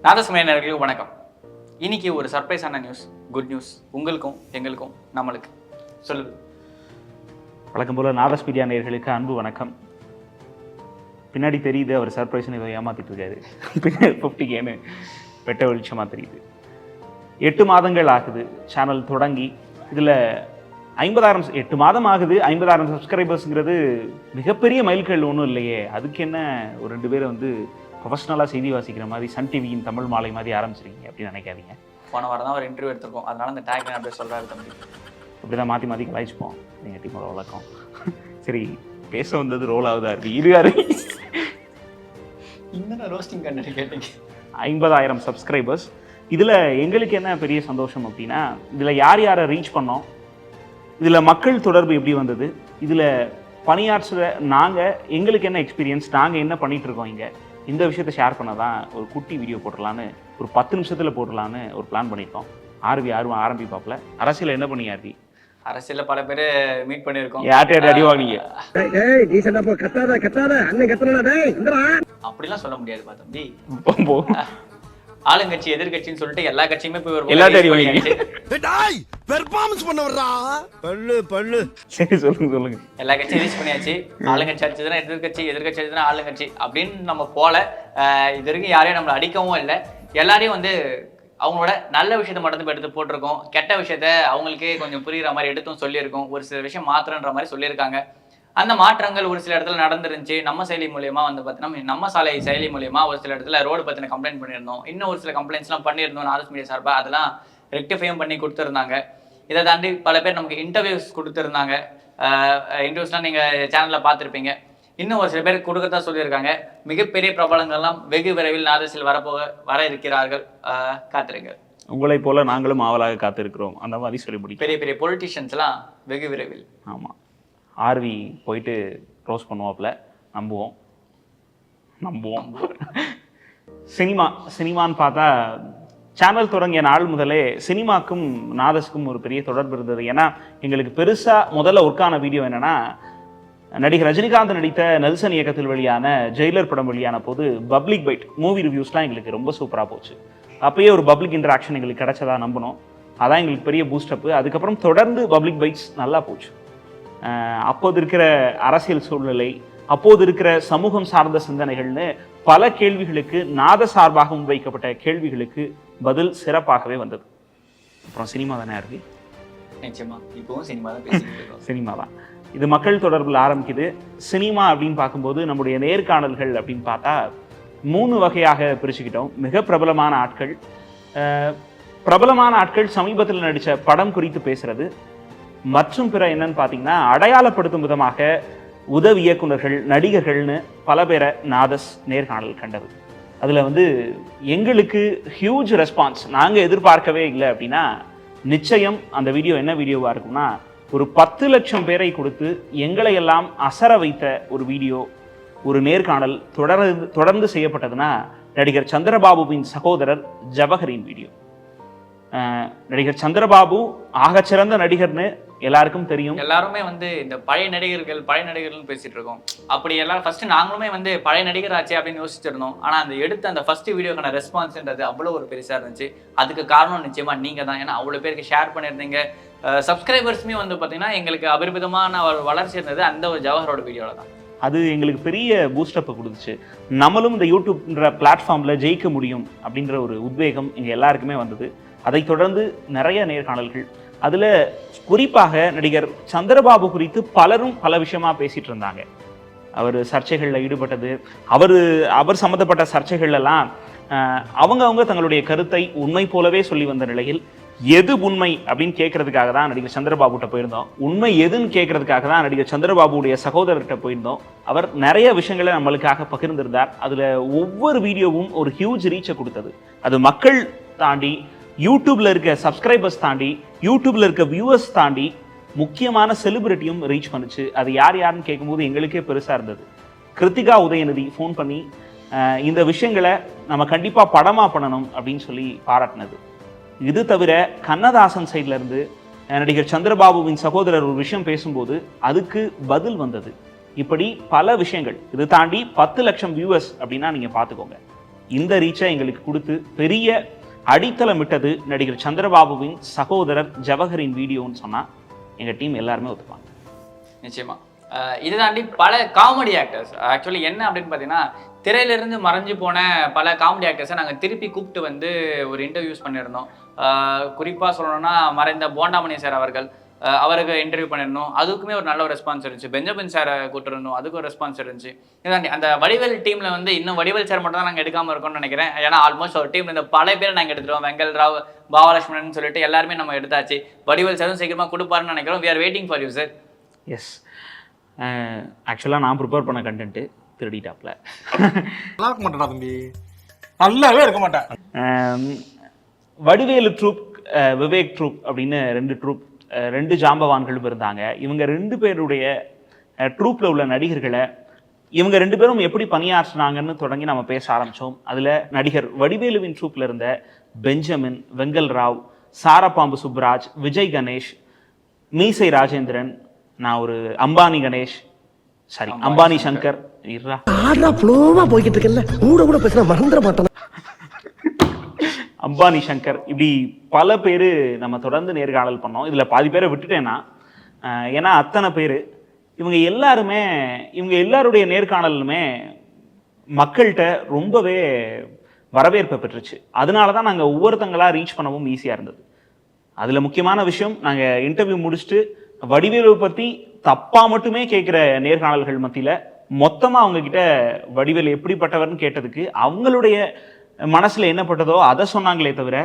நாதஸ்மேனர்களுக்கு வணக்கம். இன்னைக்கு ஒரு சர்ப்ரைஸான நியூஸ், குட் நியூஸ் உங்களுக்கும் எங்களுக்கும் நம்மளுக்கு. சொல்லுது. வழக்கம் போல நாதஸ் மீடியா நேயர்களுக்கு அன்பு வணக்கம். பின்னாடி தெரியுது அவர் சர்ப்ரைஸ்னு இதை ஏமாத்திட்டு இருக்காரு. பின்னாடி 50Kன்னு வெட்ட வெளிச்சமாக தெரியுது. 8 மாதங்கள் ஆகுது சேனல் தொடங்கி. இதில் 50,000 8 மாதம் ஆகுது. 50,000 சப்ஸ்கிரைபர்ஸுங்கிறது மிகப்பெரிய மைல்கல் ஒன்றும் இல்லையே. அதுக்கு என்ன ஒரு 2 பேரை வந்து ப்ரொஃபஷனலாக செய்தி வாசிக்கிற மாதிரி சன் டிவியின் தமிழ் மாலை மாதிரி ஆரம்பிச்சிருக்கீங்க அப்படின்னு நினைக்காதீங்க. போன வாரம் தான் ஒரு இன்டர்வியூ எடுத்திருக்கோம், அதனால அந்த டேக் அப்படியே சொல்கிறாரு தம்பி. அப்படி தான் மாற்றி மாற்றி கலாய்ச்சிப்போம் எங்கள் டீமோட வழக்கம். சரி, பேச வந்தது ரோல் ஆகுதா இருக்கு. இருக்காரு இன்னும் ரோஸ்டிங் கண்டென்ட் கேட்டீங்க. 50,000 சப்ஸ்கிரைபர்ஸ். இதில் எங்களுக்கு என்ன பெரிய சந்தோஷம் அப்படின்னா, இதில் யார் யாரை ரீச் பண்ணோம், இதில் மக்கள் தொடர்பு எப்படி வந்தது, இதில் பணியாற்றுற நாங்கள் எங்களுக்கு என்ன எக்ஸ்பீரியன்ஸ், நாங்கள் என்ன பண்ணிகிட்டு இருக்கோம் இங்கே, இந்த விஷயத்தை ஷேர் பண்ண தான் ஒரு குட்டி வீடியோ போட்டுடலான்னு, ஒரு 10 நிமிஷத்தில் போட்டுடலான்னு ஒரு பிளான் பண்ணியிருக்கோம். ஆர்வம் ஆரம்பிப்பாப்புல. அரசியல் என்ன பண்ணி ஆர்வி? அரசியலில் பல பேர் மீட் பண்ணியிருக்கோம். யார்கிட்ட அடி வாங்கினீங்க? அப்படிலாம் சொல்ல முடியாது பா தம்பி. ஆளுங்கட்சி எதிர்கட்சின்னு சொல்லிட்டு எல்லா கட்சியுமே போய் ஒரு சரி, சொல்லுங்க. எல்லா கட்சியும் ரீச் பண்ணியாச்சு. ஆளுங்கட்சி அடிச்சதுன்னா எதிர்கட்சி, எதிர்கட்சி அடிச்சதுன்னா ஆளுங்கட்சி அப்படின்னு நம்ம போல. இது வரைக்கும் யாரையும் நம்மளை அடிக்கவும் இல்லை. எல்லாரையும் வந்து அவங்களோட நல்ல விஷயத்த மட்டும் எடுத்து போட்டிருக்கோம். கெட்ட விஷயத்த அவங்களுக்கே கொஞ்சம் புரியுற மாதிரி எடுத்தும் சொல்லியிருக்கோம். ஒரு சில விஷயம் மாத்திரன்ற மாதிரி சொல்லியிருக்காங்க. அந்த மாற்றங்கள் ஒரு சில இடத்துல நடந்துருந்துச்சு. நம்ம செயலி மூலியமா வந்து பார்த்தீங்கன்னா, நம்ம சாலை செயலி மூலியமா ஒரு சில இடத்துல ரோடு பற்றின கம்ப்ளைண்ட் பண்ணியிருந்தோம். இன்னும் ஒரு சில கம்ப்ளைண்ட்ஸ்லாம் பண்ணியிருந்தோம் நாதஸ் மீடியா சார்பாக. அதெல்லாம் ரெக்டிஃபையும் பண்ணி கொடுத்துருந்தாங்க. இதை தாண்டி பல பேர் நமக்கு இன்டர்வியூஸ் கொடுத்துருந்தாங்க. இன்டர்வியூஸ்லாம் நீங்கள் சேனலில் பார்த்துருப்பீங்க. இன்னும் ஒரு சில பேர் கொடுக்கறதா சொல்லியிருக்காங்க. மிகப்பெரிய பிரபலங்கள்லாம் வெகு விரைவில் நாதஸில் வர இருக்கிறார்கள். காத்திருங்க. உங்களை போல நாங்களும் ஆவலாக காத்திருக்கிறோம். அந்த மாதிரி சொல்லி முடியும். பெரிய பெரிய பொலிட்டிஷியன்ஸ்லாம் வெகு விரைவில். ஆமாம், ஆர்வி போயிட்டு ரோஸ் பண்ணுவாப்புல. நம்புவோம். சினிமான்னு பார்த்தா சேனல் தொடங்கிய நாள் முதலே சினிமாக்கும் நாதஸ்க்கும் ஒரு பெரிய தொடர்பு இருந்தது. ஏன்னா எங்களுக்கு பெருசாக முதல்ல ஒர்க்கான வீடியோ என்னென்னா, நடிகர் ரஜினிகாந்த் நடித்த நெல்சன் இயக்கத்தில் வெளியான ஜெயிலர் படம் வெளியான போது பப்ளிக் பைட் மூவி ரிவ்யூஸ்லாம் எங்களுக்கு ரொம்ப சூப்பராக போச்சு. அப்பயே ஒரு பப்ளிக் இன்டராக்ஷன் எங்களுக்கு கிடைச்சதா நம்பணும். அதான் எங்களுக்கு பெரிய பூஸ்டப்பு. அதுக்கப்புறம் தொடர்ந்து பப்ளிக் பைட்ஸ் நல்லா போச்சு. அப்போது இருக்கிற அரசியல் சூழ்நிலை, அப்போது இருக்கிற சமூகம் சார்ந்த சிந்தனைகள்னு பல கேள்விகளுக்கு, நாத சார்பாக முன்வைக்கப்பட்ட கேள்விகளுக்கு பதில் சிறப்பாகவே வந்தது. அப்புறம் சினிமா தானே இருக்கு. நிச்சயமா இப்பவும் சினிமா தான் பேசிட்டு இருக்கோம். சினிமா தான் இது மக்கள் தொடர்பில் ஆரம்பிக்குது. சினிமா அப்படின்னு பார்க்கும்போது நம்முடைய நேர்காணல்கள் அப்படின்னு பார்த்தா 3 வகையாக பிரிச்சுக்கிட்டோம். மிக பிரபலமான ஆட்கள் சமீபத்தில் நடித்த படம் குறித்து பேசுறது, மற்றும் பிற என்னன்னு பார்த்தீங்கன்னா அடையாளப்படுத்தும் விதமாக உதவி இயக்குநர்கள், நடிகர்கள்னு பல பேரை நாதஸ் நேர்காணல் கண்டது. அதில் வந்து எங்களுக்கு ஹியூஜ் ரெஸ்பான்ஸ். நாங்கள் எதிர்பார்க்கவே இல்லை அப்படின்னா நிச்சயம் அந்த வீடியோ என்ன வீடியோவாக இருக்கும்னா, ஒரு 10 லட்சம் பேரை கொடுத்து எங்களை எல்லாம் அசர வைத்த ஒரு வீடியோ, ஒரு நேர்காணல் தொடர்ந்து செய்யப்பட்டதுன்னா நடிகர் சந்திரபாபுவின் சகோதரர் ஜவஹரின் வீடியோ. நடிகர் சந்திரபாபு ஆகச்சிறந்த நடிகர்னு எல்லாருக்கும் தெரியும். எல்லாருமே வந்து இந்த பழைய நடிகர்கள் பேசிட்டு இருக்கோம். அப்படி எல்லாம் ஃபர்ஸ்ட் நாங்களுமே வந்து பழைய நடிகர் ஆச்சு அப்படின்னு யோசிச்சிருந்தோம். ஆனா அந்த எடுத்த அந்த ஃபர்ஸ்ட் வீடியோக்கான ரெஸ்பான்ஸ்ன்றது அவ்வளோ ஒரு பெருசா இருந்துச்சு. அதுக்கு காரணம் நிச்சயமா நீங்க தான். ஏன்னா அவ்வளோ பேருக்கு ஷேர் பண்ணியிருந்தீங்க. சப்ஸ்கிரைபர்ஸுமே வந்து பார்த்தீங்கன்னா எங்களுக்கு அபரிமிதமான ஒரு வளர்ச்சி இருந்தது அந்த ஒரு ஜவஹரோட வீடியோல தான். அது எங்களுக்கு பெரிய பூஸ்டப்பை கொடுத்துச்சு. நம்மளும் இந்த யூடியூப்ன்ற பிளாட்ஃபார்மில் ஜெயிக்க முடியும் அப்படின்ற ஒரு உத்வேகம் இங்கே எல்லாருக்குமே வந்தது. அதை தொடர்ந்து நிறைய நேர்காணல்கள். அதில் குறிப்பாக நடிகர் சந்திரபாபு குறித்து பலரும் பல விஷயமா பேசிட்டு இருந்தாங்க. அவர் சர்ச்சைகளில் ஈடுபட்டது, அவர் சம்மந்தப்பட்ட சர்ச்சைகள்லாம் அவங்க தங்களுடைய கருத்தை உண்மை போலவே சொல்லி வந்த நிலையில், எது உண்மை அப்படின்னு கேட்கறதுக்காக தான் நடிகர் சந்திரபாபுகிட்ட போயிருந்தோம். உண்மை எதுன்னு கேட்கறதுக்காக தான் நடிகர் சந்திரபாபுடைய சகோதரர்கிட்ட போயிருந்தோம். அவர் நிறைய விஷயங்களை நம்மளுக்காக பகிர்ந்திருந்தார். அதில் ஒவ்வொரு வீடியோவும் ஒரு ஹியூஜ் ரீச்சை கொடுத்தது. அது மக்கள் தாண்டி, யூடியூப்ல இருக்க சப்ஸ்கிரைபர்ஸ் தாண்டி, யூடியூப்ல இருக்க வியூவர்ஸ் தாண்டி முக்கியமான செலிபிரிட்டியும் ரீச் பண்ணுச்சு. அது யாருன்னு கேட்கும்போது எங்களுக்கே பெருசாக இருந்தது. கிருத்திகா உதயநிதி ஃபோன் பண்ணி இந்த விஷயங்களை நம்ம கண்டிப்பாக படமாக பண்ணணும் அப்படின்னு சொல்லி பாராட்டினது. இது தவிர கண்ணதாசன் சைட்ல இருந்து நடிகர் சந்திரபாபுவின் சகோதரர் ஒரு விஷயம் பேசும்போது அதுக்கு பதில் வந்தது. இப்படி பல விஷயங்கள். இது தாண்டி 10 லட்சம் வியூவர்ஸ் அப்படின்னா நீங்கள் பார்த்துக்கோங்க. இந்த ரீச்சை எங்களுக்கு கொடுத்து பெரிய அடித்தளமிட்டது நடிகர் சந்திரபாபுவின் சகோதரர் ஜவஹரின் வீடியோன்னு சொன்னால் எங்கள் டீம் எல்லாருமே ஒத்துப்பாங்க. நிச்சயமா இதை தாண்டி பல காமெடி ஆக்டர்ஸ் ஆக்சுவலி என்ன அப்படின்னு பார்த்தீங்கன்னா திரையிலிருந்து மறைஞ்சு போன பல காமெடி ஆக்டர்ஸை நாங்கள் திருப்பி கூப்பிட்டு வந்து ஒரு இன்டர்வியூஸ் பண்ணியிருந்தோம். குறிப்பாக சொல்லணும்னா மறைந்த போண்டாமணி சார் அவர்கள் அவருக்கு இன்டர்வியூ பண்ணியிருந்தோம். அதுக்குமே ஒரு நல்ல ஒரு ரெஸ்பான்ஸ் இருந்துச்சு. பெஞ்சமின் சாரை கூப்பிட்டுருந்தோம், அதுக்கு ஒரு ரெஸ்பான்ஸ் இருந்துச்சு. இதாண்டி அந்த வடிவேல் டீமில் வந்து இன்னும் வடிவேல் சார் மட்டும் தான் நாங்கள் எடுக்காமல் இருக்கோம்னு நினைக்கிறேன். ஏன்னா ஆல்மோஸ்ட் ஒரு டீம் இந்த பல பேர் நாங்கள் எடுத்துருவோம். வெங்கல் ராவ், பாவலட்சுமணன் சொல்லிட்டு எல்லாருமே நம்ம எடுத்தாச்சு. வடிவேல் சாரும் சீக்கிரமாக கொடுப்பாருன்னு நினைக்கிறோம். We are waiting for you sir. Yes, ஆக்சுவலாக நான் ப்ரிப்பேர் பண்ண கண்டென்ட்டு திருடிட்டாப்ல. இருக்க மாட்டேன் தம்பி, நல்லாவே இருக்க மாட்டேன். வடிவேலு ட்ரூப், விவேக் ட்ரூப் அப்படின்னு ரெண்டு ஜாம்பவான்களும் இருந்தாங்க. இவங்க 2 பேருடைய ட்ரூப்பில் உள்ள நடிகர்களை இவங்க 2 பேரும் எப்படி பணியாற்றினாங்கன்னு தொடங்கி நம்ம பேச ஆரம்பித்தோம். அதில் நடிகர் வடிவேலுவின் ட்ரூப்பில் இருந்த பெஞ்சமின், வெங்கல் ராவ், சாரப்பாம்பு சுப்ராஜ், விஜய் கணேஷ், மீசை ராஜேந்திரன், நான் ஒரு அம்பானி கணேஷ், சாரி அம்பானி சங்கர், போய்கிட்டு இருக்கல கூட பேசினா மறந்துட மாட்டேன், அம்பானி சங்கர், இப்படி பல பேர் நம்ம தொடர்ந்து நேர்காணல் பண்ணோம். இதில் பாதி பேரை விட்டுட்டேன்னா, ஏன்னா அத்தனை பேர் இவங்க எல்லாருடைய நேர்காணலுமே மக்கள்கிட்ட ரொம்பவே வரவேற்பை பெற்றுச்சு. அதனால தான் நாங்கள் ஒவ்வொருத்தங்களாக ரீச் பண்ணவும் ஈஸியாக இருந்தது. அதில் முக்கியமான விஷயம், நாங்கள் இன்டர்வியூ முடிச்சுட்டு வடிவேலுவை பற்றி தப்பாக மட்டுமே கேட்குற நேர்காணல்கள் மத்தியில் மொத்தமாக அவங்கக்கிட்ட வடிவேல் எப்படிப்பட்டவர்னு கேட்டதுக்கு அவங்களுடைய மனசில் என்ன பட்டதோ அதை சொன்னாங்களே தவிர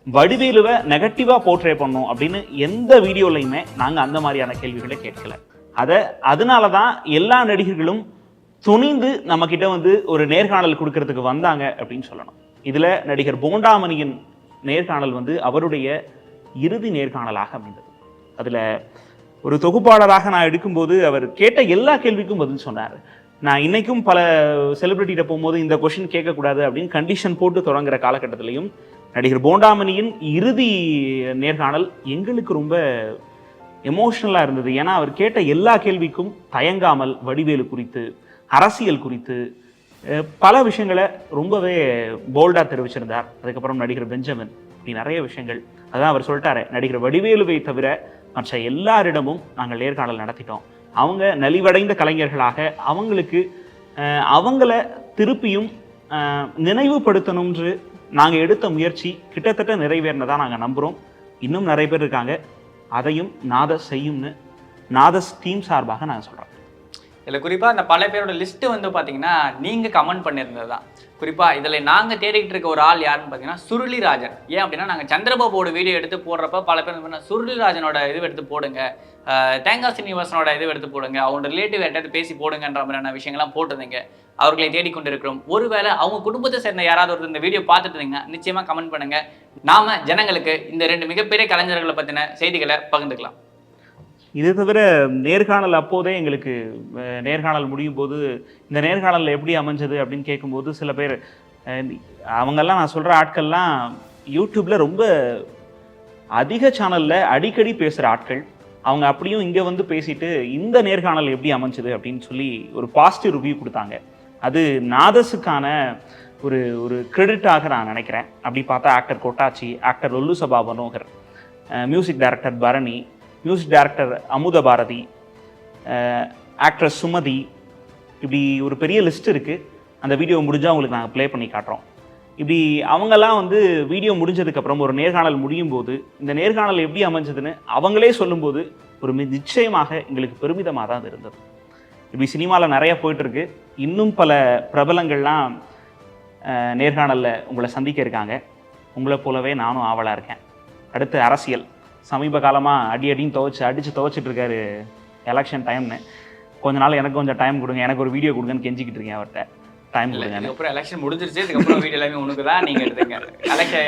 வடிவேலுவை நெகட்டிவாக போர்ட்ரே பண்ணோம் அப்படின்னு எந்த வீடியோலையுமே நாங்கள் அந்த மாதிரியான கேள்விகளை கேட்கல. அதனால தான் எல்லா நடிகர்களும் துணிந்து நம்மக்கிட்ட வந்து ஒரு நேர்காணல் கொடுக்கறதுக்கு வந்தாங்க அப்படின்னு சொல்லணும். இதில் நடிகர் போண்டாமணியின் நேர்காணல் வந்து அவருடைய இறுதி நேர்காணலாக அமைந்தது. அதில் ஒரு தொகுப்பாளராக நான் எடுக்கும்போது அவர் கேட்ட எல்லா கேள்விக்கும் பதில் சொன்னார். நான் இன்னைக்கும் பல செலிபிரிட்டிகிட்ட போகும்போது இந்த கொஷின் கேட்கக்கூடாது அப்படின்னு கண்டிஷன் போட்டு தொடங்குற காலகட்டத்திலையும் நடிகர் போண்டாமணியின் இறுதி நேர்காணல் எங்களுக்கு ரொம்ப எமோஷ்னலாக இருந்தது. ஏன்னா அவர் கேட்ட எல்லா கேள்விக்கும் தயங்காமல் வடிவேலு குறித்து, அரசியல் குறித்து பல விஷயங்களை ரொம்பவே போல்டாக தெரிவிச்சிருந்தார். அதுக்கப்புறம் நடிகர் பெஞ்சமின், இப்படி நிறைய விஷயங்கள். அதான் அவர் சொல்லிட்டாரு, நடிகர் வடிவேலுவை தவிர மற்ற எல்லாரிடமும் நாங்கள் நேர்காணல் நடத்திட்டோம். அவங்க நலிவடைந்த கலைஞர்களாக அவங்கள திருப்பியும் நினைவுபடுத்தணும்ன்று நாங்கள் எடுத்த முயற்சி கிட்டத்தட்ட நிறைவேறினதாக நாங்கள் நம்புகிறோம். இன்னும் நிறைய பேர் இருக்காங்க, அதையும் நாதஸ் செய்யும்னு நாதஸ் டீம் சார்பாக நான் சொல்கிறேன். இதில் குறிப்பாக அந்த பல பேரோட லிஸ்ட்டு வந்து பார்த்தீங்கன்னா நீங்கள் கமெண்ட் பண்ணியிருந்தது தான். குறிப்பாக இதில் நாங்கள் தேடிக்கிட்டு இருக்க ஒரு ஆள் யாருன்னு பார்த்தீங்கன்னா சுருளிராஜன். ஏன் அப்படின்னா நாங்கள் சந்திரபாபுவோட வீடியோ எடுத்து போடுறப்ப பல பேர் என்ன சுருளிராஜனோட இது எடுத்து போடுங்க, தேங்காய் சீனிவாசனோட இது எடுத்து போடுங்க, அவங்களோட ரிலேட்டிவ் யார்ட்டாவது பேசி போடுங்கன்ற மாதிரியான விஷயங்கள்லாம் போட்டிருந்தீங்க. அவர்களை தேடிக்கொண்டு இருக்கிறோம். ஒருவேளை அவங்க குடும்பத்தை சேர்ந்த யாராவது ஒருத்தர் இந்த வீடியோ பார்த்துட்டு இருந்தீங்கன்னா நிச்சயமாக கமெண்ட் பண்ணுங்க. நாம ஜனங்களுக்கு இந்த 2 மிகப்பெரிய கலைஞர்களை பற்றின செய்திகளை பகிர்ந்துக்கலாம். இது தவிர நேர்காணல் அப்போதே எங்களுக்கு நேர்காணல் முடியும் போது இந்த நேர்காணல் எப்படி அமைஞ்சது அப்படின்னு கேட்கும்போது சில பேர் அவங்கெல்லாம், நான் சொல்கிற ஆட்கள்லாம் யூடியூப்பில் ரொம்ப அதிக சேனலில் அடிக்கடி பேசுகிற ஆட்கள். அவங்க அப்படியும் இங்கே வந்து பேசிட்டு இந்த நேர்காணல் எப்படி அமைஞ்சது அப்படின்னு சொல்லி ஒரு பாசிட்டிவ் ரிவ்யூ கொடுத்தாங்க. அது நாதஸுக்கான ஒரு கிரெடிட்டாக நான் நினைக்கிறேன். அப்படி பார்த்தா actor Kottachi, actor Lollu Sabha Manohar, music director Bharani, music director Amutha Bharathi, actress Sumathi, இப்படி ஒரு பெரிய லிஸ்ட் இருக்குது. அந்த வீடியோ முடிஞ்சால் உங்களுக்கு நாங்கள் ப்ளே பண்ணி காட்டுறோம். இப்படி அவங்கெல்லாம் வந்து வீடியோ முடிஞ்சதுக்கப்புறம் ஒரு நேர்காணல் முடியும் போது இந்த நேர்காணல் எப்படி அமைஞ்சதுன்னு அவங்களே சொல்லும்போது ஒரு நிச்சயமாக எங்களுக்கு பெருமிதமாக தான் இருந்தது. இப்படி சினிமாவில் நிறைய போயிட்டுருக்கு. இன்னும் பல பிரபலங்கள்லாம் நேர்காணலில் உங்களை சந்திக்க இருக்காங்க. உங்களை போலவே நானும் ஆவலாக இருக்கேன். அடுத்து அரசியல். சமீப காலமாக அடின்னு அடித்து துவைச்சிட்டு இருக்காரு எலெக்ஷன் டைம்னு. கொஞ்ச நாள் எனக்கு கொஞ்சம் டைம் கொடுங்க, எனக்கு ஒரு வீடியோ கொடுங்கன்னு கெஞ்சிக்கிட்டு இருக்கேன் அவர்கிட்ட. டைம் கொடுங்க. அதுக்கப்புறம் எலெக்ஷன் முடிஞ்சிருச்சு, இதுக்கப்புறம் வீடியோ எல்லாமே உனக்கு தான், நீங்கள் எடுத்துங்க.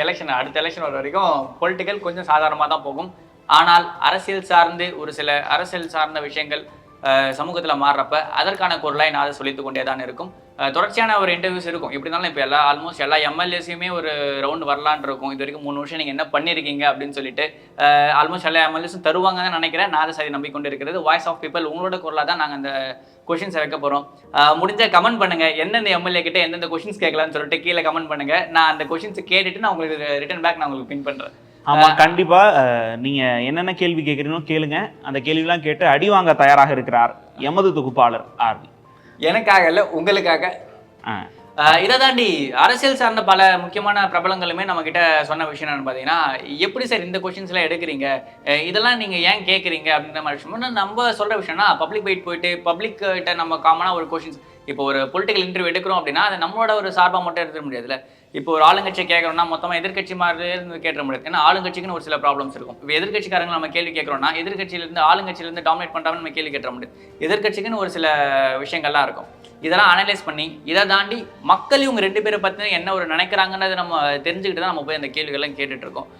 எலெக்ஷன் அடுத்த எலெக்ஷன் வர வரைக்கும் பொலிட்டிக்கல் கொஞ்சம் சாதாரணமாக தான் போகும். ஆனால் அரசியல் சார்ந்து ஒரு சில அரசியல் சார்ந்த விஷயங்கள் சமூகத்தில் மாறுறப்ப அதற்கான குரலாய் நான் அதை சொல்லித்து கொண்டே தான் இருக்கும். தொடர்ச்சியான ஒரு இன்டர்வியூஸ் இருக்கும். எப்படி இருந்தாலும் இப்போ ஆல்மோஸ்ட் எல்லா எம்எல்ஏஸையுமே ஒரு ரவுண்ட் வரலான் இருக்கும். இது வரைக்கும் 3 வருஷம் நீங்கள் என்ன பண்ணியிருக்கீங்க அப்படின்னு சொல்லிட்டு ஆல்மோஸ்ட் எல்லா எம்எல்ஏஸும் தருவாங்கன்னு நினைக்கிறேன். நான் அதை சரி நம்பிக்கொண்டு இருக்கிறது. வாய்ஸ் ஆஃப் பீப்பிள் உங்களோட குரலாக தான் நாங்கள் அந்த கொஷின்ஸை வைக்க போகிறோம். முடிஞ்ச கமெண்ட் பண்ணுங்கள், எந்தெந்த எம்எல்ஏ கிட்ட எந்தெந்த கொஷின்ஸ் கேட்கலான்னு சொல்லிட்டு கீழே கமெண்ட் பண்ணுங்கள். நான் அந்த கொஷின்ஸை கேட்டுட்டு நான் உங்களுக்கு ரிட்டன் பேக் நான் உங்களுக்கு பின் பண்ணுறேன். ஆமாம், கண்டிப்பாக நீங்கள் என்னென்ன கேள்வி கேட்குறீங்களோ கேளுங்க. அந்த கேள்விலாம் கேட்டு அடி வாங்க தயாராக இருக்கிறார் எமது தொகுப்பாளர் ஆர்வி. எனக்காக இல்லை, உங்களுக்காக. இதை தாண்டி அரசியல் சார்ந்த பல முக்கியமான பிரபலங்களுமே நம்ம கிட்ட சொன்ன விஷயம் என்னன்னு பார்த்தீங்கன்னா, எப்படி சார் இந்த கொஷின்ஸ்லாம் எடுக்கிறீங்க, இதெல்லாம் நீங்கள் ஏன் கேட்குறீங்க அப்படின்ற மாதிரி விஷயம். நம்ம சொல்கிற விஷயம்னா பப்ளிக் போயிட்டு பப்ளிக் கிட்ட நம்ம காமனாக ஒரு கொஷின்ஸ், இப்போ ஒரு பொலிட்டிக்கல் இன்டர்வியூ எடுக்கிறோம் அப்படின்னா அது நம்மளோட ஒரு சார்பாக மட்டும் எடுத்துட முடியாதுல்ல. இப்போ ஒரு ஆளுங்கட்சியை கேட்குறோம்னா மொத்தமாக எதிர்கட்சி மாதிரி கேட்க முடியாது. ஏன்னா ஆளுங்கட்சிக்குன்னு ஒரு சில ப்ராப்ளம்ஸ் இருக்கும். இப்போ எதிர்கட்சிக்காரங்க நம்ம கேள்வி கேட்குறோம்னா எதிர்கட்சியிலேருந்து ஆளுங்கட்சியிலேருந்து டாமினேட் பண்ணுறாங்கன்னு நம்ம கேள்வி கேட்ட முடியாது. எதிர்கட்சிக்குன்னு ஒரு சில விஷயங்கள்லாம் இருக்கும். இதெல்லாம் அனலைஸ் பண்ணி இதை தாண்டி மக்கள் இவங்க 2 பேரை பற்றி என்ன ஒரு நினைக்கிறாங்கன்றதை நம்ம தெரிஞ்சுக்கிட்டு தான் நம்ம போய் அந்த கேள்விகள்லாம் கேட்டுட்ருக்கோம்.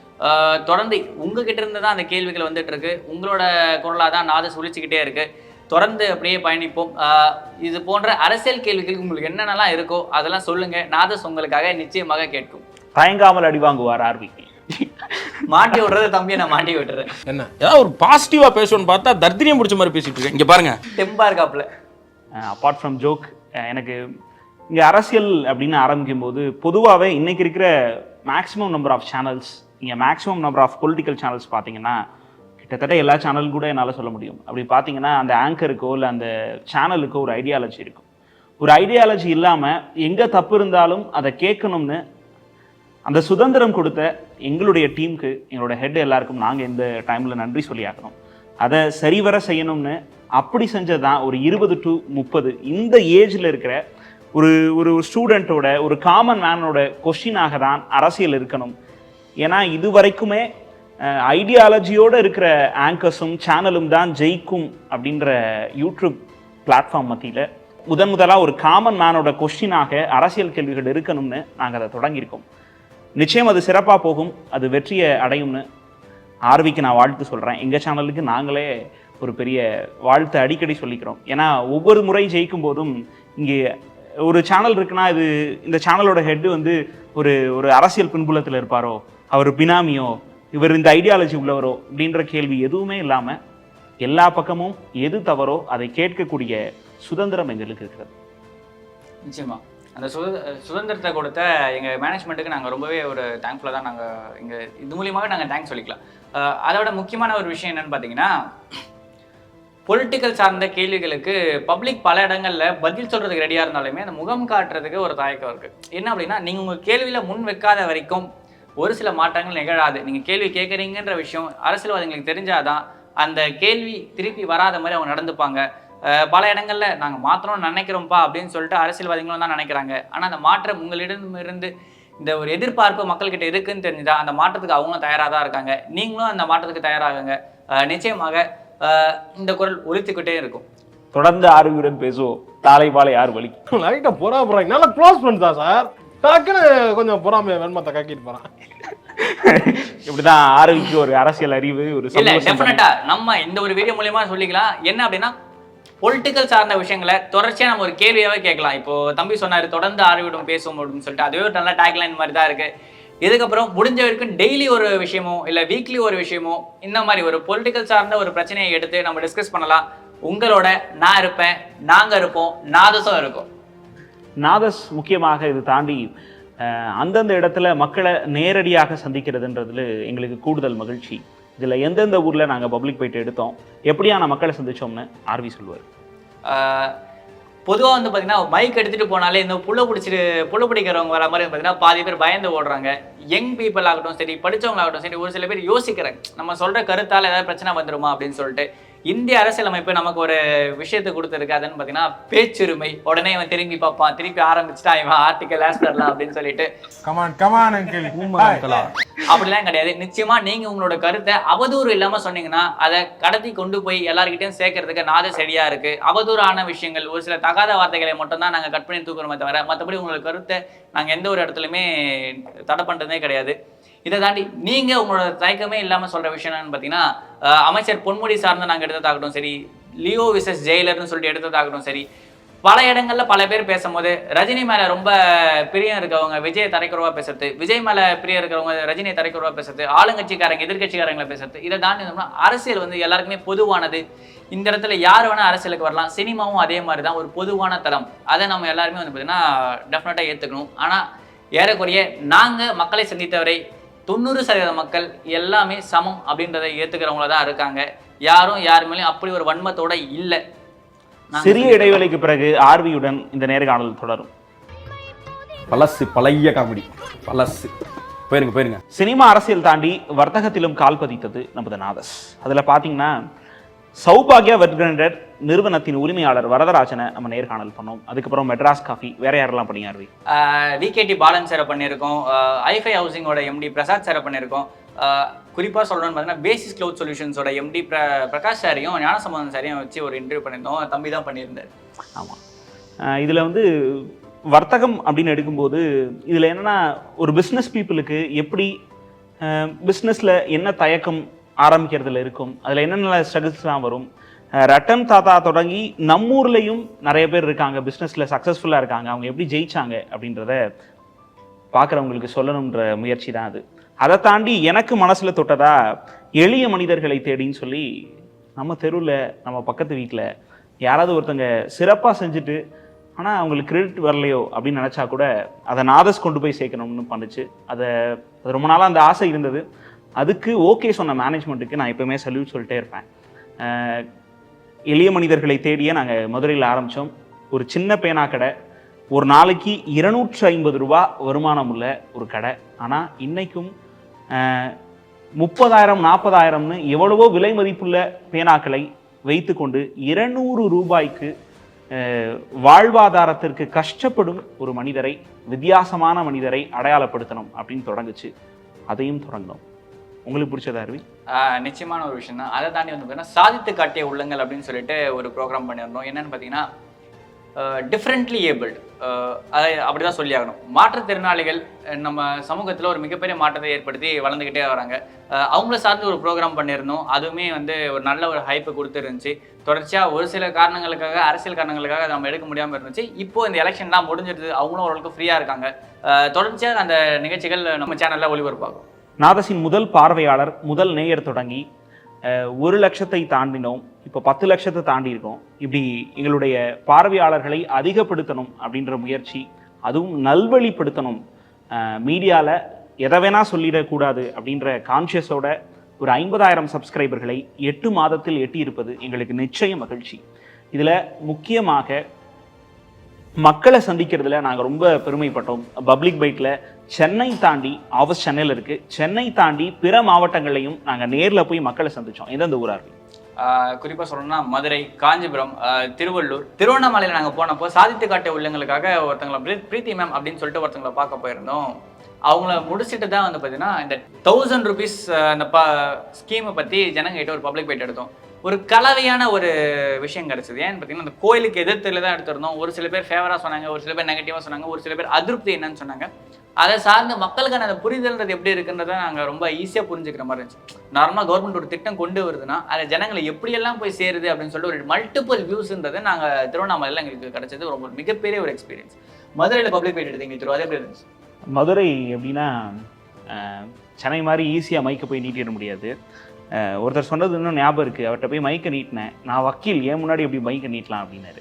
தொடர்ந்து உங்ககிட்ட இருந்து தான் அந்த கேள்விகள் வந்துட்டு இருக்கு. உங்களோட குரலாக தான் நாதை சுழிச்சிக்கிட்டே இருக்கு. தொடர்ந்து அப்படியே பயணிப்போம். இது போன்ற அரசியல் கேள்விகளுக்கு உங்களுக்கு என்னென்னலாம் இருக்கோ அதெல்லாம் சொல்லுங்க. நாதஸ் உங்களுக்காக நிச்சயமாக கேட்கும். தயங்காமல் அடி வாங்குவார் ஆர்வி. மாட்டி விடுறது தம்பியை நான் மாட்டி விட்டுறேன். என்ன ஏதாவது ஒரு பாசிட்டிவா பேசணும்னு பார்த்தா தர்தினியம் பிடிச்ச மாதிரி பேசிட்டு இருக்கேன். இங்க பாருங்க, தெம்பா இருக்காப்புல. அப்பார்ட் ஃப்ரம் ஜோக், எனக்கு இங்கே அரசியல் அப்படின்னு ஆரம்பிக்கும் போது பொதுவாகவே இன்றைக்கி இருக்கிற மேக்ஸிமம் நம்பர் ஆஃப் சேனல்ஸ், இங்கே maximum number of political channels பார்த்தீங்கன்னா கிட்டத்தட்ட எல்லா சேனலும் கூட என்னால் சொல்ல முடியும். அப்படி பார்த்தீங்கன்னா அந்த ஆங்கருக்கோ இல்லை அந்த சேனலுக்கோ ஒரு ஐடியாலஜி இருக்கும். ஒரு ஐடியாலஜி இல்லாமல் எங்கே தப்பு இருந்தாலும் அதை கேட்கணும்னு அந்த சுதந்திரம் கொடுத்த எங்களுடைய டீமுக்கு, எங்களோட ஹெட் எல்லாருக்கும் நாங்கள் இந்த டைமில் நன்றி சொல்லியாக்கணும். அதை சரிவர செய்யணும்னு அப்படி செஞ்சது தான் ஒரு 20 to 30 இந்த ஏஜில் இருக்கிற ஒரு ஒரு ஸ்டூடெண்ட்டோட, ஒரு காமன் மேனோட கொஷினாக தான் அரசியல் இருக்கணும். ஏன்னா இது வரைக்குமே ஐடியாலஜியோடு இருக்கிற ஆங்கர்ஸும் சேனலும் தான் ஜெயிக்கும் அப்படின்ற யூடியூப் பிளாட்ஃபார்ம் மத்தியில் முதலாக ஒரு காமன் மேனோட கொஷினாக அரசியல் கேள்விகள் இருக்கணும்னு நாங்கள் அதை தொடங்கியிருக்கோம். நிச்சயம் அது சிறப்பாக போகும், அது வெற்றியை அடையும்னு ஆர்விக்கு நான் வாழ்த்து சொல்கிறேன். எங்கள் சேனலுக்கு நாங்களே ஒரு பெரிய வாழ்த்து அடிக்கடி சொல்லிக்கிறோம். ஏன்னா ஒவ்வொரு முறை ஜெயிக்கும் போதும் இங்கே ஒரு சேனல் இருக்குன்னா இது இந்த சேனலோட ஹெட்டு வந்து ஒரு ஒரு அரசியல் பின்புலத்தில் இருப்பாரோ, அவர் பினாமியோ, இவர் இந்த ஐடியாலஜி உள்ளவரோ அப்படின்ற கேள்வி எதுவுமே இல்லாமல் எல்லா பக்கமும் எது தவறோ அதை கேட்கக்கூடிய சுதந்திரம் எங்களுக்கு இருக்கிறது. நிச்சயமா அந்த சுதந்திரத்தை கொடுத்த எங்கள் மேனேஜ்மெண்ட்டுக்கு நாங்கள் ரொம்பவே ஒரு தேங்க்ஃபுல்லாக தான் நாங்கள் இங்கே இது மூலியமாக நாங்கள் தேங்க்ஸ் சொல்லிக்கலாம். அதோட முக்கியமான ஒரு விஷயம் என்னென்னு பார்த்தீங்கன்னா, பொலிட்டிக்கல் சார்ந்த கேள்விகளுக்கு பப்ளிக் பல இடங்களில் பதில் சொல்கிறதுக்கு ரெடியாக இருந்தாலுமே அந்த முகம் காட்டுறதுக்கு ஒரு தயக்கம் இருக்குது. என்ன அப்படின்னா, நீங்கள் உங்கள் கேள்வியில் முன் வைக்காத வரைக்கும் ஒரு சில மாற்றங்கள் நிகழாது. நீங்கள் கேள்வி கேட்குறீங்கன்ற விஷயம் அரசியல்வாதிகளுக்கு தெரிஞ்சாதான் அந்த கேள்வி திருப்பி வராத மாதிரி அவங்க நடந்துப்பாங்க. பல இடங்களில் நாங்கள் மாற்றணும்னு நினைக்கிறோம்ப்பா அப்படின்னு சொல்லிட்டு அரசியல்வாதிகளும் தான் நினைக்கிறாங்க. ஆனால் அந்த மாற்றம் உங்களிடமிருந்து இந்த ஒரு எதிர்பார்ப்பு மக்கள்கிட்ட இருக்குன்னு தெரிஞ்சுதா அந்த மாற்றத்துக்கு அவங்களும் தயாராக தான் இருக்காங்க. நீங்களும் அந்த மாற்றத்துக்கு தயாராகுங்க. நிச்சயமாக இந்த குரல் ஒலித்துக்கிட்டே இருக்கும். தொடர்ந்து ஆர்வியுடன் பேசுவோம். தாலைபாலை யார் வலி லைட்டா போறாங்க. நல்லா க்ளோஸ் பண்ணிட்டா சார், டக்குன்னு கொஞ்சம் பொறாமைய வெண்மத்தை கக்கிட்டு போறான். இப்படிதான் ஆர்விக்கு ஒரு அரசியல் அறிவு ஒரு இல்ல, டெஃபினட்டா நம்ம இந்த ஒரு வீடியோ மூலமா சொல்லிக்கலாம். என்ன அப்படின்னா, பொலிட்டிக்கல் சார்ந்த விஷயங்களை தொடர்ச்சியா நம்ம ஒரு கேள்வியாவே கேட்கலாம். இப்போ தம்பி சொன்னாரு தொடர்ந்து ஆர்வியுடன் பேசுவோம் அப்படின்னு சொல்லிட்டு, அதுவே ஒரு நல்ல டேக்லைன் மாதிரி தான் இருக்கு. இதுக்கப்புறம் முடிஞ்ச வரைக்கும் டெய்லி ஒரு விஷயமோ இல்லை வீக்லி ஒரு விஷயமோ இந்த மாதிரி ஒரு பொலிட்டிக்கல் சார்ந்த ஒரு பிரச்சனையை எடுத்து நம்ம டிஸ்கஸ் பண்ணலாம். உங்களோட நான் இருப்பேன், நாங்கள் இருப்போம், நாதஸும் இருக்கும். நாதஸ் முக்கியமாக இது தாண்டி அந்தந்த இடத்துல மக்களை நேரடியாக சந்திக்கிறதுன்றதுல எங்களுக்கு கூடுதல் மகிழ்ச்சி. இதில் எந்தெந்த ஊரில் நாங்கள் பப்ளிக் போயிட்டு எடுத்தோம், எப்படியான மக்களை சந்திச்சோம்னு ஆர்வி சொல்லுவார். பொதுவாக வந்து பார்த்தீங்கன்னா மைக் எடுத்துகிட்டு போனாலே இந்த புள்ள பிடிக்கிறவங்க வர மாதிரி பார்த்தீங்கன்னா பாதி பேர் பயந்து ஓடுறாங்க. யங் பீப்புள் ஆகட்டும் சரி, படித்தவங்களாகட்டும் சரி, ஒரு சில பேர் யோசிக்கிறாங்க நம்ம சொல்கிற கருத்தால் ஏதாவது பிரச்சனை வந்துடுமா அப்படின்னு சொல்லிட்டு. இந்திய அரசியலமைப்பு நமக்கு ஒரு விஷயத்தை கொடுத்துருக்கு. அதுன்னு பார்த்தீங்கன்னா பேச்சுரிமை. உடனே இவன் திரும்பி பார்ப்பான், திருப்பி ஆரம்பிச்சுட்டான் இவன் ஆர்டிகல் ஆஸ்டர்லாம் அப்படின்னு சொல்லிட்டு. அப்படிலாம் கிடையாது. நிச்சயமா நீங்க உங்களோட கருத்தை அவதூறு இல்லாம சொன்னீங்கன்னா அதை கடத்தி கொண்டு போய் எல்லாருக்கிட்டையும் சேர்க்கறதுக்கு நாதே சரியா இருக்கு. அவதூறான விஷயங்கள், ஒரு சில தகாத வார்த்தைகளை மட்டும் தான் நாங்க கட் பண்ணி தூக்குறோமே தவிர மற்றபடி உங்களோட கருத்தை நாங்க எந்த ஒரு இடத்துலையுமே தடை பண்றதே கிடையாது. இதை தாண்டி நீங்க உங்களோட தயக்கமே இல்லாம சொல்ற விஷயம் என்னன்னு பாத்தீங்கன்னா, அமைச்சர் பொன்முடி சார்ந்து நாங்க எடுத்ததாகட்டும் சரி, லியோ விசஸ் ஜெயிலர்னு சொல்லிட்டு எடுத்ததாகட்டும் சரி, பல இடங்கள்ல பல பேர் பேசும்போது ரஜினி மேல ரொம்ப பிரியம் இருக்கவங்க விஜயை தரைக்குறவா பேசுறது, விஜய் மேல பிரியம் இருக்கிறவங்க ரஜினியை தரைக்குறவா பேசுறது, ஆளுங்கட்சிக்காரங்க எதிர்கட்சிக்காரங்களை பேசுறது, இதை தாண்டி அரசியல் வந்து எல்லாருக்குமே பொதுவானது. இந்த இடத்துல யார் வேணா அரசியலுக்கு வரலாம். சினிமாவும் அதே மாதிரி தான், ஒரு பொதுவான தளம். அதை நம்ம எல்லாருமே வந்து பார்த்தீங்கன்னா டெஃபினட்டாக ஏற்றுக்கணும். ஆனால் ஏறக்குறைய நாங்கள் மக்களை சந்தித்தவரை 90% மக்கள் எல்லாமே சமம் அப்படின்றத ஏற்றுக்கிறவங்கள தான் இருக்காங்க. யாரும் யார் மேலேயும் அப்படி ஒரு வன்மத்தோட இல்லை. சிறிய இடைவெளிக்கு பிறகு ஆர்வியுடன் இந்த நேர்காணல் தொடரும். பழைய காமெடி போயிருங்க. சினிமா அரசியல் தாண்டி வர்த்தகத்திலும் கால் பதித்தது நமது நாதஸ். அதுல பாத்தீங்கன்னா சௌபாகியா வெட்கிரைண்டர் நிறுவனத்தின் உரிமையாளர் வரதராஜனை நம்ம நேர்காணல் பண்ணோம். அதுக்கப்புறம் மெட்ராஸ் காஃபி, வேற யாரெல்லாம் பண்ணியார்வி? விகேடி பாலன் சாரை பண்ணியிருக்கோம். ஐஃபை ஹவுசிங்கோட எம்டி பிரசாத் சாரை பண்ணியிருக்கோம். குறிப்பாக சொல்லணும்னு பார்த்தீங்கன்னா பேசிஸ் க்ளவுட் சொல்யூஷன்ஸோட எம்டி பிரகாஷ் சாரையும் ஞானசம்பந்தன் சாரையும் வச்சு ஒரு இன்டர்வியூ பண்ணியிருந்தோம். தம்பி தான் பண்ணியிருந்தார். ஆமாம், இதில் வந்து வர்த்தகம் அப்படின்னு எடுக்கும்போது இதில் என்னென்னா ஒரு பிஸ்னஸ் பீப்புளுக்கு எப்படி பிஸ்னஸில் என்ன தயக்கம் ஆரம்பிக்கிறதுல இருக்கும், அதில் என்னென்ன ஸ்ட்ரகிள்ஸ்லாம் வரும். ரட்டன் தாத்தா தொடங்கி நம்மூர்லேயும் நிறைய பேர் இருக்காங்க பிஸ்னஸில் சக்ஸஸ்ஃபுல்லாக இருக்காங்க, அவங்க எப்படி ஜெயிச்சாங்க அப்படின்றத பார்க்குறவங்களுக்கு சொல்லணுன்ற முயற்சி தான் அது. அதை தாண்டி எனக்கு மனசில் தொட்டதா எளிய மனிதர்களை தேடின்னு சொல்லி நம்ம தெருவில் நம்ம பக்கத்து வீட்டில் யாராவது ஒருத்தங்க சிறப்பாக செஞ்சுட்டு ஆனால் அவங்களுக்கு கிரெடிட் வரலையோ அப்படின்னு நினச்சா கூட அதை நாதஸ் கொண்டு போய் சேர்க்கணும்னு பண்ணுச்சு. அது ரொம்ப நாளாக அந்த ஆசை இருந்தது. அதுக்கு ஓகே சொன்ன மேனேஜ்மெண்ட்டுக்கு நான் எப்போவுமே சல்யூட் சொல்லிட்டே இருப்பேன். எளிய மனிதர்களை தேடியே நாங்கள் மதுரையில் ஆரம்பித்தோம். ஒரு சின்ன பேனா கடை, ஒரு நாளைக்கு 250 ரூபா வருமானம் உள்ள ஒரு கடை. ஆனால் இன்றைக்கும் 30,000 40,000ன்னு எவ்வளவோ விலை மதிப்புள்ள பேனாக்களை வைத்து கொண்டு 200 ரூபாய்க்கு வாழ்வாதாரத்திற்கு கஷ்டப்படும் ஒரு மனிதரை, வித்தியாசமான மனிதரை அடையாளப்படுத்தணும் அப்படின்னு தொடங்குச்சு. அதையும் தொடங்கணும். உங்களுக்கு பிடிச்சதா அருவி? நிச்சயமான ஒரு விஷயம் தான். அதை தாண்டி வந்து பார்த்தீங்கன்னா சாதித்து காட்டிய உள்ளங்கள் அப்படின்னு சொல்லிட்டு ஒரு ப்ரோக்ராம் பண்ணியிருந்தோம். என்னன்னு பார்த்தீங்கன்னா டிஃப்ரெண்ட்லி ஏபிள்டு, அதை அப்படி தான் சொல்லி ஆகணும். மாற்றுத்திறனாளிகள் நம்ம சமூகத்தில் ஒரு மிகப்பெரிய மாற்றத்தை ஏற்படுத்தி வளர்ந்துக்கிட்டே வராங்க. அவங்கள சார்ந்து ஒரு ப்ரோக்ராம் பண்ணியிருந்தோம். அதுவுமே வந்து ஒரு நல்ல ஒரு ஹைப்பை கொடுத்துருந்துச்சு. தொடர்ச்சியாக ஒரு சில காரணங்களுக்காக, அரசியல் காரணங்களுக்காக நம்ம எடுக்க முடியாமல் இருந்துச்சு. இப்போது இந்த எலெக்ஷன்லாம் முடிஞ்சிருது, அவங்களும் ஓரளவுக்கு ஃப்ரீயாக இருக்காங்க. தொடர்ச்சியாக அந்த நிகழ்ச்சிகள் நம்ம சேனலில் ஒளிபரப்பாகும். நாதஸின் முதல் பார்வையாளர், முதல் நேயர் தொடங்கி 1 லட்சத்தை தாண்டினோம். இப்போ 10 லட்சத்தை தாண்டி இருக்கோம். இப்படி எங்களுடைய பார்வையாளர்களை அதிகப்படுத்தணும் அப்படின்ற முயற்சி, அதுவும் நல்வழிப்படுத்தணும், மீடியாவில் எதை வேணா சொல்லிடக்கூடாது அப்படின்ற கான்ஷியஸோட ஒரு 50,000 சப்ஸ்கிரைபர்களை 8 மாதத்தில் எட்டியிருப்பது எங்களுக்கு நிச்சயம் மகிழ்ச்சி. இதில் முக்கியமாக மக்களை சந்திக்கிறதுல நாங்கள் ரொம்ப பெருமைப்பட்டோம். பப்ளிக் பைட்டில் சென்னை தாண்டி, ஆஃபீஸ் சென்னையில் இருக்குது, சென்னை தாண்டி பிற மாவட்டங்களையும் நாங்கள் நேரில் போய் மக்களை சந்தித்தோம். எந்தெந்த ஊராக இருக்கு? குறிப்பாக சொல்லணும்னா மதுரை, காஞ்சிபுரம், திருவள்ளூர், திருவண்ணாமலையில் நாங்கள் போனப்போ சாதித்து காட்டிய உள்ளங்களுக்காக ஒருத்தங்களை பிரீத்தி மேம் அப்படின்னு சொல்லிட்டு ஒருத்தங்களை பார்க்க போயிருந்தோம். அவங்கள முடிச்சுட்டு தான் வந்து பார்த்தீங்கன்னா இந்த 1000 rupees அந்த ஸ்கீமை பற்றி ஜனங்கிட்ட ஒரு பப்ளிக் பைட் எடுத்தோம். ஒரு கலவையான ஒரு விஷயம் கிடச்சிது. ஏன்னு பார்த்தீங்கன்னா அந்த கோயிலுக்கு எதிர்த்துல தான் எடுத்திருந்தோம். ஒரு சில பேர் ஃபேவராக சொன்னாங்க, ஒரு சில பேர் நெகட்டிவாக சொன்னாங்க, ஒரு சில பேர் அதிருப்தி என்னன்னு சொன்னாங்க. அதை சார்ந்த மக்களுக்கான அந்த புரிதல்ன்றது எப்படி இருக்குன்றதை நாங்கள் ரொம்ப ஈஸியாக புரிஞ்சுக்கிற மாதிரி இருந்துச்சு. நார்மலாக கவர்மெண்ட் ஒரு திட்டம் கொண்டு வருதுன்னா அதை ஜனங்களை எப்படியெல்லாம் போய் சேருது அப்படின்னு சொல்லிட்டு ஒரு மல்டிபிள் வியூஸ்ன்றதை நாங்கள் திருவண்ணாமலையில் எங்களுக்கு கிடைச்சது ரொம்ப மிகப்பெரிய ஒரு எக்ஸ்பீரியன்ஸ். மதுரையில் பப்ளிக் பைட் எடுத்து எங்களுக்கு அதே எப்படி இருந்துச்சு? மதுரை எப்படின்னா சென்னை மாதிரி ஈஸியாக மைக்கை போய் நீட்டிட முடியாது. ஒருத்தர் சொன்னது இன்னும் ஞாபகம் இருக்குது. அவர்கிட்ட போய் மைக்கை நீட்டினேன், நான் வக்கீல், ஏன் முன்னாடி எப்படி மைக்கை நீட்டலாம் அப்படின்னாரு.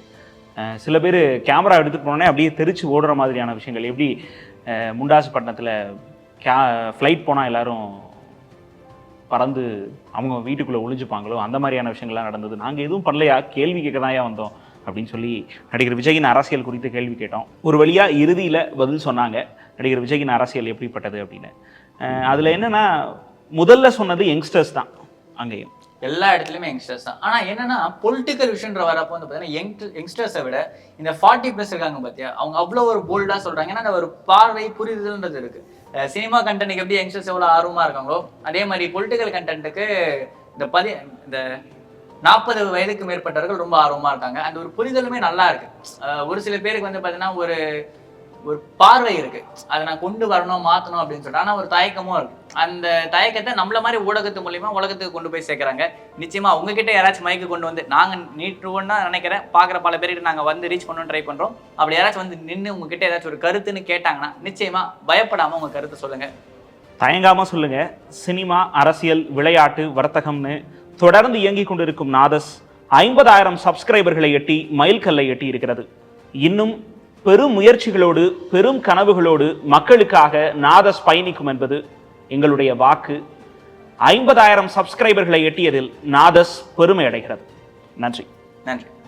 சில பேர் கேமரா எடுத்துகிட்டு போனோன்னே அப்படியே தெரிச்சு ஓடுற மாதிரியான விஷயங்கள், எப்படி முண்டாசுப்பட்டினத்தில் ஃப்ளைட் போனால் எல்லோரும் பறந்து அவங்க வீட்டுக்குள்ளே ஒளிஞ்சுப்பாங்களோ அந்த மாதிரியான விஷயங்கள்லாம் நடந்தது. நாங்கள் எதுவும் பண்ணலையா, கேள்வி கேட்க தான் வந்தோம் அப்படின்னு சொல்லி நடிகர் விஜயின் அரசியல் குறித்து கேள்வி கேட்டோம். ஒரு வழியாக இறுதியில் பதில் சொன்னாங்க, நடிகர் விஜயின் அரசியல் எப்படிப்பட்டது அப்படின்னு. அதில் என்னென்னா முதல்ல சொன்னது யங்ஸ்டர்ஸ் தான். அங்கேயும் எல்லா இடத்துலையுமே யங்ஸ்டர்ஸ் தான். ஆனால் என்னன்னா பொலிட்டிக்கல் விஷயன்ற வரப்போ வந்து பார்த்தீங்கன்னா யங்ஸ்டர்ஸை விட இந்த 40+ இருக்காங்க பார்த்தியா, அவங்க அவ்வளோ ஒரு போல்டாக சொல்கிறாங்க. ஏன்னா ஒரு பார்வை புரிதல்ன்றது இருக்குது. சினிமா கண்டென்ட்டுக்கு எப்படி யங்ஸ்டர்ஸ் எவ்வளோ ஆர்வமாக இருக்காங்களோ அதே மாதிரி பொலிட்டிக்கல் கண்டென்ட்டுக்கு இந்த 40 வயதுக்கு மேற்பட்டவர்கள் ரொம்ப ஆர்வமாக இருக்காங்க. அந்த ஒரு புரிதலுமே நல்லா இருக்குது. ஒரு சில பேருக்கு வந்து பார்த்தீங்கன்னா ஒரு ஒரு பார்வை இருக்கு, அதை நான் கொண்டு வரணும் மாற்றணும் அப்படின்னு சொல்லிட்டு. ஆனால் ஒரு தயக்கமும் இருக்கு. அந்த தயக்கத்தை நம்மள மாதிரி ஊடகத்து மூலியமா உலகத்துக்கு கொண்டு போய் சேர்க்குறாங்க. நிச்சயமா உங்ககிட்ட யாராச்சும் மைக்கு கொண்டு வந்து, நாங்கள் நீட்டுவோன்னு தான் நினைக்கிறேன், பார்க்குற பல பேர்கிட்ட நாங்கள் வந்து ரீச் பண்ணணும்னு ட்ரை பண்ணுறோம். அப்படி யாராச்சும் வந்து நின்று உங்ககிட்ட ஏதாச்சும் ஒரு கருத்துன்னு கேட்டாங்கன்னா நிச்சயமா பயப்படாமல் உங்கள் கருத்தை சொல்லுங்கள். தயங்காமல் சொல்லுங்கள். சினிமா, அரசியல், விளையாட்டு, வர்த்தகம்னு தொடர்ந்து இயங்கி கொண்டிருக்கும் நாதஸ் 50,000 சப்ஸ்கிரைபர்களை எட்டி மைல்கல்லை எட்டி இருக்கிறது. இன்னும் பெரும் முயற்சிகளோடு, பெரும் கனவுகளோடு மக்களுக்காக நாதஸ் பயணிக்கும் என்பது எங்களுடைய வாக்கு. 50,000 சப்ஸ்கிரைபர்களை எட்டியதில் நாதஸ் பெருமை அடைகிறது. நன்றி. நன்றி.